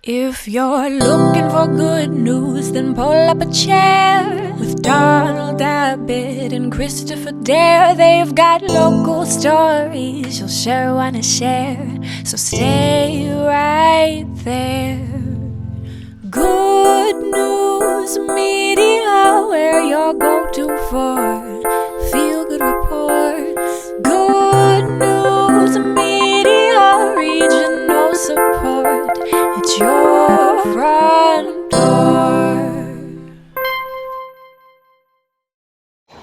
If you're looking for good news, then pull up a chair with Donald Abbott and Kristopher Dahir. They've got local stories you'll sure want to share, so stay right there. Good News Media, where your go-to for feel-good reports. Good News Media, regional support. It's your front door.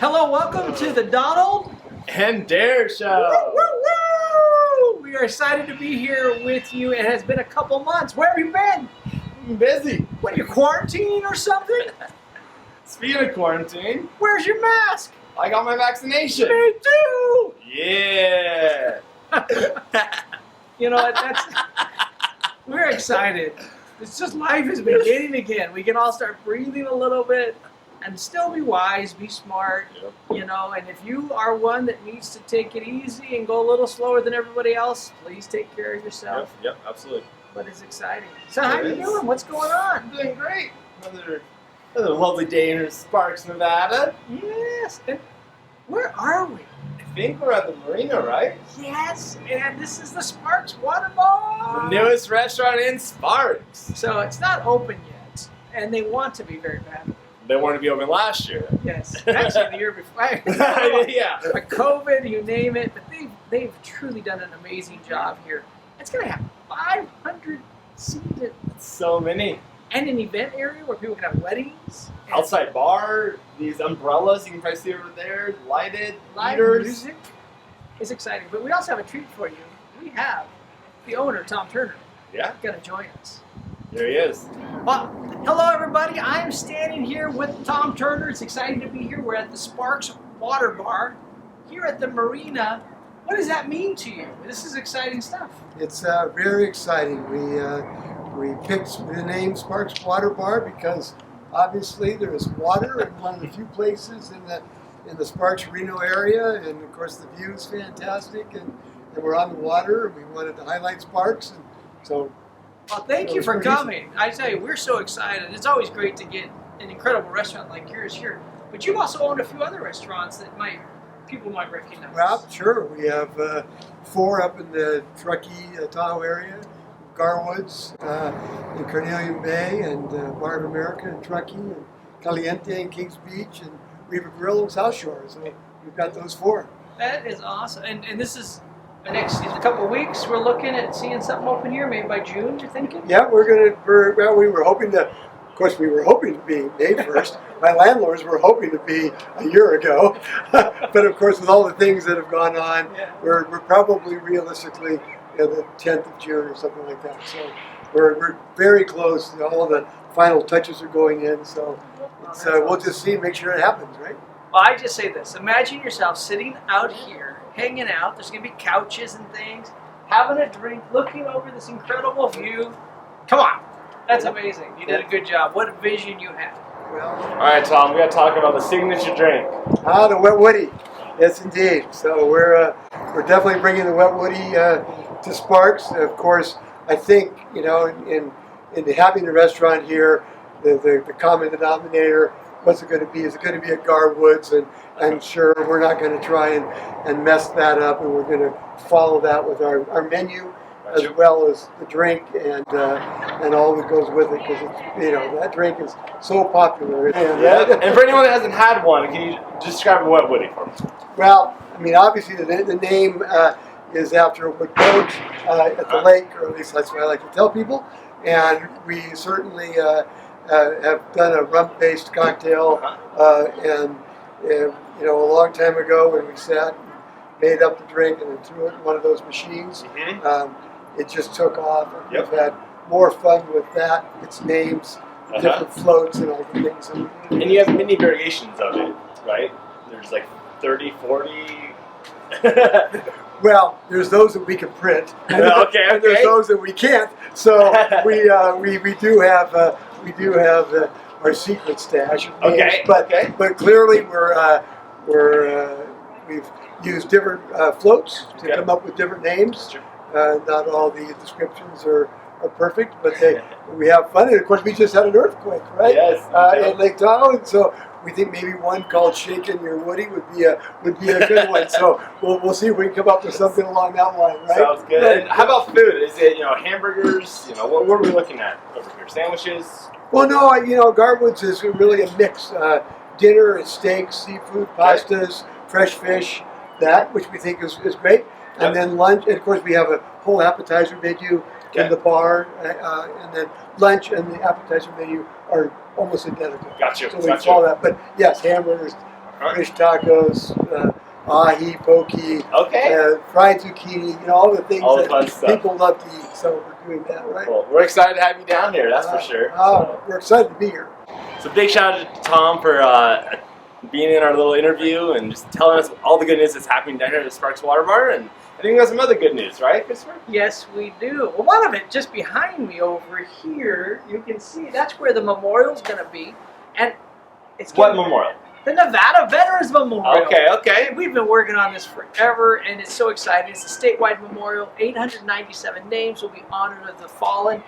Hello, welcome to the Donald and Dare Show. Woo, woo, woo. We are excited to be here with you. It has been a couple months. Where have you been? I'm busy. What, are you quarantining or something? Speaking of quarantine, Where's your mask? I got my vaccination. Me too. Yeah. You know, we're excited. It's just life is beginning again. We can all start breathing a little bit and still be wise, be smart, you know, and if you are one that needs to take it easy and go a little slower than everybody else, please take care of yourself. Yep, absolutely. But it's exciting. So how you doing? What's going on? I'm doing great. Another lovely day in Sparks, Nevada. Yes. And where are we? I think we're at the marina, right? Yes. And this is the Sparks Water Bar. The newest restaurant in Sparks. So it's not open yet, and they want to be very badly. They wanted to be open last year. Yes. Actually, the year before. Yeah. COVID, you name it. But they've truly done an amazing job here. It's going to have 500 seated. So many. And an event area where people can have weddings. Outside bar, these umbrellas you can probably see over there, lighted, live heaters. Music is exciting. But we also have a treat for you. We have the owner, Tom Turner. Yeah. Going to join us. There he is. Well, hello everybody. I am standing here with Tom Turner. It's exciting to be here. We're at the Sparks Water Bar here at the marina. What does that mean to you? This is exciting stuff. It's very exciting. We picked the name Sparks Water Bar because obviously there is water in one of the few places in the Sparks Marina area, and of course the view is fantastic, and we're on the water, and we wanted to highlight Sparks, and so. Well, thank you for coming. I tell you, we're so excited. It's always great to get an incredible restaurant like yours here. But you've also owned a few other restaurants that people might recognize. Well, sure. We have 4 up in the Truckee, Tahoe area, Garwoods in Carnelian Bay, and Bar of America in Truckee, and Caliente in Kings Beach, and Riva Grill in South Shore. So we've got those 4. That is awesome. And this is the next couple of weeks. We're looking at seeing something open here, maybe by June, you're thinking? Yeah, we were hoping to. Of course, we were hoping to be May 1st. My landlords were hoping to be a year ago. But of course, with all the things that have gone on, we're probably realistically the 10th of June or something like that. So we're very close. All the final touches are going in. So it's, we'll just see, make sure it happens, right? Well, I just say this. Imagine yourself sitting out here, hanging out. There's going to be couches and things, having a drink, looking over this incredible view. Come on. That's amazing. You did a good job. What a vision you have. Well, all right, Tom, we got to talk about the signature drink. The Wet Woody. Yes, indeed. So we're definitely bringing the Wet Woody to Sparks. Of course, I think, you know, in having the restaurant here, the common denominator, what's it going to be? Is it going to be at Garwoods? And I'm sure we're not going to try and mess that up, and we're going to follow that with our menu, as well as the drink and all that goes with it, because that drink is so popular. And for anyone that hasn't had one, can you describe a Wet Woody for me? Well, I mean, obviously the name is after what goes at the lake, or at least that's what I like to tell people. And we certainly have done a rum-based cocktail, and a long time ago when we sat and made up the drink and then threw it in one of those machines. It just took off, and we've had more fun with that, its names, different floats, and all the things. And you have many variations of it, right? There's like 30, 40. Well, there's those that we can print, and and there's those that we can't. So we do have our secret stash of names, but clearly we've used different floats to come up with different names. Not all the descriptions are are perfect, but we have fun. And of course, we just had an earthquake, right? Yes. In Lake Tahoe, and so we think maybe one called "Shaking Your Woody" would be a good one. So we'll see if we can come up with something along that line, right? Sounds good. Right. And how about food? Is it hamburgers? What are we looking at over here? Sandwiches? Well, no, Garwood's is really a mix. Dinner, steaks, seafood, pastas, fresh fish, which we think is great. And then lunch, and of course we have a whole appetizer menu in the bar, and then lunch and the appetizer menu are almost identical. Gotcha. So we follow that. But yes, hamburgers, fish tacos, ahi, poke, fried zucchini, all the things that people love to eat. So we're doing that, right? Well, we're excited to have you down here, that's for sure. We're excited to be here. So big shout out to Tom for being in our little interview and just telling us all the good news that's happening down here at the Sparks Water Bar. And I think we got some other good news, right, Christopher? Yes, we do. Well, one of it just behind me over here, you can see that's where the memorial's going to be. And it's What memorial? The Nevada Veterans Memorial. Okay. We've been working on this forever, and it's so exciting. It's a statewide memorial. 897 names will be honored of the fallen,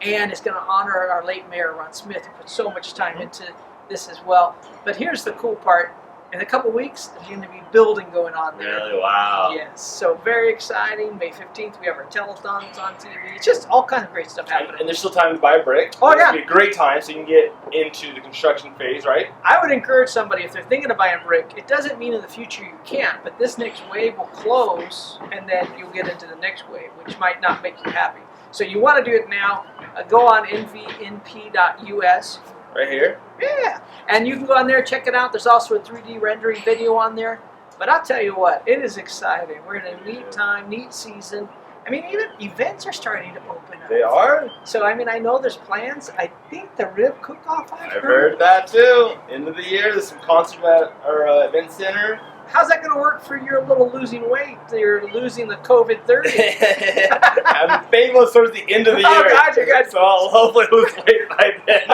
and it's going to honor our late mayor, Ron Smith, who put so much time into this as well. But here's the cool part. In a couple weeks, there's going to be building going on there. Really? Wow. Yes. So very exciting. May 15th, we have our telethons on TV. It's just all kinds of great stuff happening. And there's still time to buy a brick. Oh, It's yeah. going to be a great time so you can get into the construction phase, right? I would encourage somebody, if they're thinking of buying brick, it doesn't mean in the future you can't, but this next wave will close, and then you'll get into the next wave, which might not make you happy. So you want to do it now. Go on nvnp.us. Right here. Yeah, and you can go on there, check it out. There's also a 3D rendering video on there. But I'll tell you what, it is exciting. We're in a neat time, neat season. I mean, even events are starting to open up. They are? So, I mean, I know there's plans. I think the rib cook-off, I've heard that too. End of the year, there's some concert at our event center. How's that going to work for your little losing weight? You're losing the COVID-30. I'm famous towards the end of the year. Oh, gotcha. So I'll hopefully lose weight by then.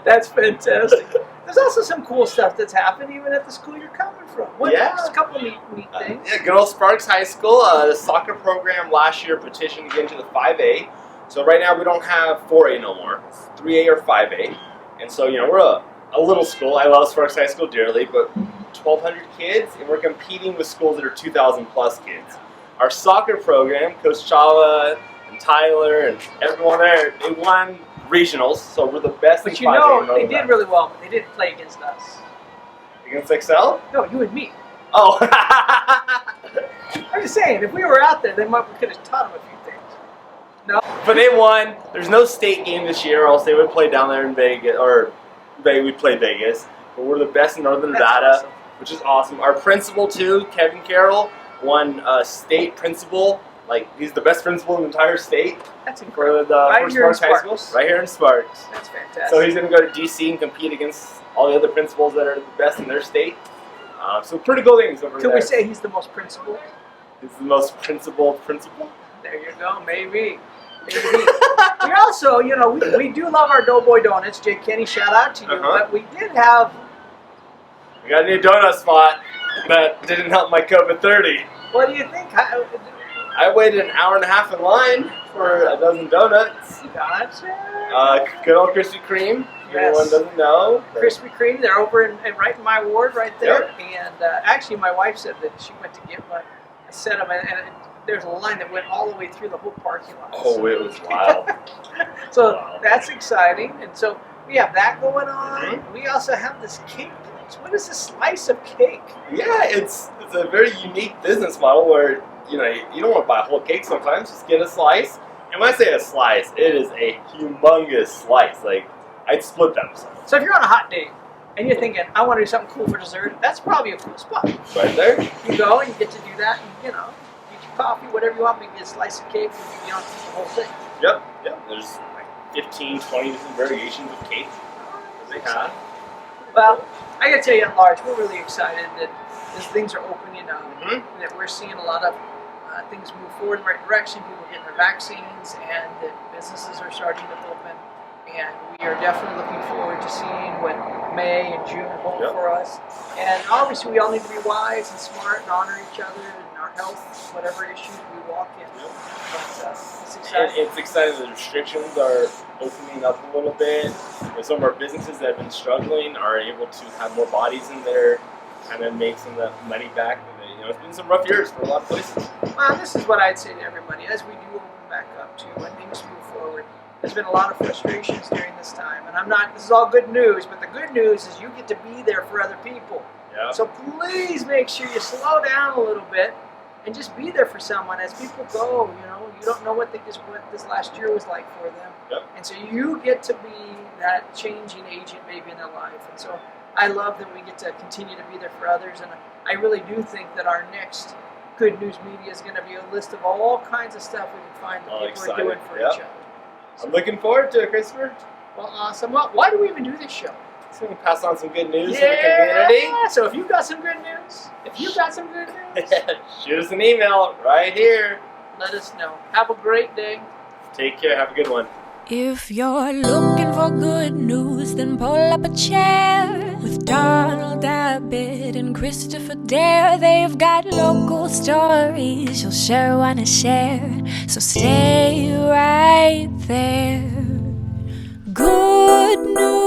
That's fantastic. There's also some cool stuff that's happened even at the school you're coming from. Just a couple neat things. Yeah, good old Sparks High School. The soccer program last year petitioned to get into the 5A. So right now we don't have 4A no more. It's 3A or 5A. And so, we're a little school. I love Sparks High School dearly, but 1,200 kids, and we're competing with schools that are 2,000 plus kids. Our soccer program, Coach Chala and Tyler and everyone there, they won regionals, so we're the best But in you 5A. know, they did really well, but they didn't play against us. Against Excel? No, you and me. Oh. I'm just saying, if we were out there, we could have taught them a few things. No? But they won. There's no state game this year, or else they would play down there in Vegas, or we'd play Vegas. But we're the best in Northern Nevada, awesome. Which is awesome. Our principal, too, Kevin Carroll, won state principal. Like, he's the best principal in the entire state. That's incredible. For Sparks High School. Right here in Sparks. That's fantastic. So he's going to go to D.C. and compete against all the other principals that are the best in their state. So pretty cool things over there. Could we say he's the most principled? He's the most principal? There you go, maybe. We also, we do love our Doughboy Donuts. Jay Kenny, shout out to you. But we did have... We got a new donut spot that didn't help my COVID-30. What do you think? I waited an hour and a half in line for a dozen donuts. Gotcha. Good old Krispy Kreme. If Yes. anyone doesn't know. Krispy Kreme, they're over right in my ward right there. Yep. And actually, my wife said that she went to get a set of them, and there's a line that went all the way through the whole parking lot. Oh, it was wild. So Wow. that's exciting. And so we have that going on. Mhm. We also have this cake place. What is a slice of cake? Yeah, it's a very unique business model where you don't want to buy a whole cake sometimes. Just get a slice. And when I say a slice, it is a humongous slice. Like, I'd split that. So if you're on a hot date and you're thinking, I want to do something cool for dessert, that's probably a cool spot. Right there. You go and you get to do that, and get your coffee, whatever you want, maybe get a slice of cake, and you don't eat the whole thing. Yep. There's like 15, 20 different variations of cake that they have. Well, I gotta tell you, at large, we're really excited that as things are opening up, Mhm. that we're seeing a lot of things move forward in the right direction, people getting their vaccines, and that businesses are starting to open. And we are definitely looking forward to seeing what May and June hold Yep. for us. And obviously, we all need to be wise and smart and honor each other health, whatever issues we walk in. Yep. But it's And exciting. it's exciting. The restrictions are opening up a little bit. And some of our businesses that have been struggling are able to have more bodies in there, kind of make some of that money back. And, it's been some rough years for a lot of places. Well, this is what I'd say to everybody as we do open back up too, when things move forward. There's been a lot of frustrations during this time, and this is all good news, but the good news is you get to be there for other people. Yeah. So please make sure you slow down a little bit and just be there for someone as people go. You don't know what this last year was like for them. Yep. And so you get to be that changing agent maybe in their life. And so I love that we get to continue to be there for others, and I really do think that our next Good News Media is going to be a list of all kinds of stuff we can find that people excited. are doing for Yep. each other. I'm looking forward to it, Christopher. Well, awesome. Well, why do we even do this show? So we can pass on some good news to the community. So if you've got some good news, Shoot us an email right here. let us know. Have a great day. Take care. Have a good one. If you're looking for good news, then pull up a chair with Donald Abbott and Kristopher Dahir. They've got local stories you'll sure want to share, so stay right there. Good news.